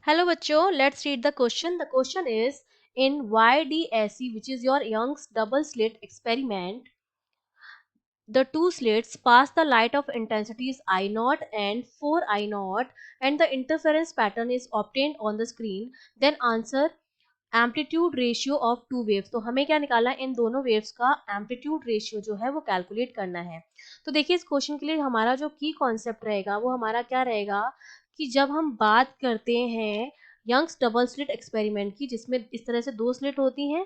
Hello बच्चों, let's read the question. The question is in YDSE, which is your Young's double slit experiment. The two slits pass the light of intensities I0 and 4 I0 and the interference pattern is obtained on the screen. Then answer amplitude ratio of two waves. तो हमें क्या निकालना है, इन दोनों waves का amplitude ratio जो है वो कैलकुलेट करना है। तो देखिए इस क्वेश्चन के लिए हमारा जो की कॉन्सेप्ट रहेगा वो हमारा क्या रहेगा कि जब हम बात करते हैं यंग्स डबल स्लिट एक्सपेरिमेंट की, जिसमें इस तरह से दो स्लिट होती हैं,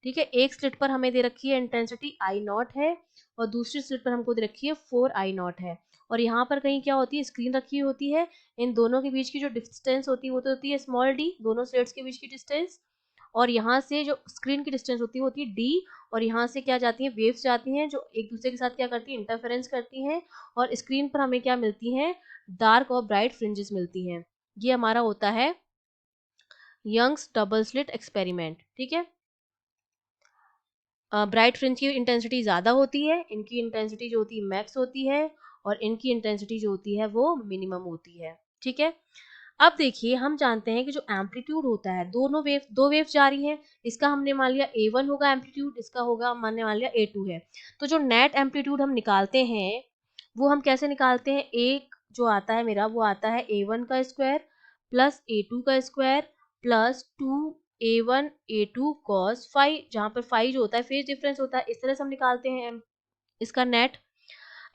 ठीक है। एक स्लिट पर हमें दे रखी है इंटेंसिटी आई नॉट है और दूसरी स्लिट पर हमको दे रखी है 4 आई नॉट है और यहाँ पर कहीं क्या होती है, स्क्रीन रखी होती है। इन दोनों के बीच की जो डिस्टेंस होती है वो तो होती है स्मॉल डी, दोनों स्लिट्स के बीच की डिस्टेंस। और यहाँ से जो स्क्रीन की डिस्टेंस होती है डी और यहाँ से क्या जाती है, वेव्स जाती हैं जो एक दूसरे के साथ क्या करती है, इंटरफेरेंस करती हैं और स्क्रीन पर हमें क्या मिलती हैं, डार्क और ब्राइट फ्रिंजेस मिलती हैं। ये हमारा होता है यंग्स डबल स्लिट एक्सपेरिमेंट, ठीक है। ब्राइट फ्रिंज की इंटेंसिटी ज़्यादा होती है, इनकी इंटेंसिटी जो होती है मैक्स होती है और इनकी इंटेंसिटी जो होती है वो मिनिमम होती है, ठीक है। अब देखिए हम जानते हैं कि जो एम्पलीट्यूड होता है, दो वेव जा रही हैं, इसका हमने मान लिया A1 होगा एम्पलीट्यूड, इसका होगा हमने मान लिया A2 है। तो जो नेट एम्पलीट्यूड हम निकालते हैं वो हम कैसे निकालते हैं, एक जो आता है मेरा वो आता है A1 का स्क्वायर प्लस A2 का square plus 2A1 A2 cos phi, जहाँ पर फाई जो होता है फेज डिफरेंस होता है। इस तरह से हम निकालते हैं इसका नेट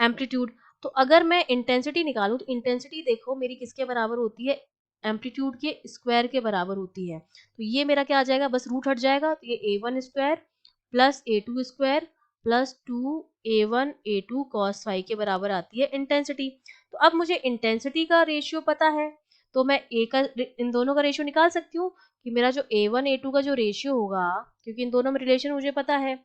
एम्पलीट्यूड। तो अगर मैं इंटेंसिटी निकालूं तो इंटेंसिटी देखो मेरी किसके बराबर होती है, एम्पलीट्यूड के स्क्वायर के बराबर होती है। तो ये मेरा क्या आ जाएगा, बस रूट हट जाएगा, तो ये A1 square plus A2 square plus 2A1 A2 cos phi के बराबर आती है इंटेंसिटी। तो अब मुझे इंटेंसिटी का रेशियो पता है तो मैं इन दोनों का रेशियो निकाल सकती हूँ कि मेरा जो A1 A2 का जो रेशियो होगा, क्योंकि इन दोनों में रिलेशन मुझे पता है,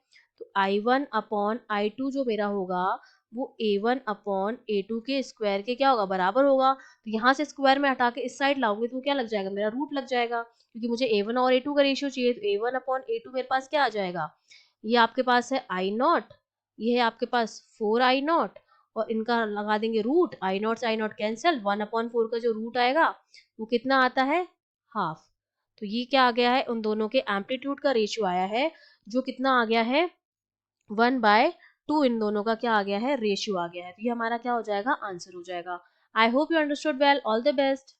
तो I1 अपॉन I2 जो मेरा होगा वो A1 अपॉन A2 के स्क्वायर के क्या होगा, बराबर होगा। तो यहाँ से स्क्वायर में हटा के इस साइड लाऊंगी तो क्या लग जाएगा, मेरा रूट लग जाएगा, क्योंकि मुझे A1 और A2 का रेशियो चाहिए। तो A1 अपॉन A2 मेरे पास क्या आ जाएगा, ये आपके पास है आई नॉट, ये है आपके पास 4 आई नॉट और इनका लगा देंगे रूट, आई नॉट से आई नॉट कैंसिल, 1/4 का जो रूट आएगा वो कितना आता है, हाफ। तो ये क्या आ गया है, उन दोनों के एम्पलीट्यूड का रेशियो आया है जो कितना आ गया है, 1/2। इन दोनों का क्या आ गया है, रेशियो आ गया है। तो ये हमारा क्या हो जाएगा, आंसर हो जाएगा। I hope you understood well, all the best.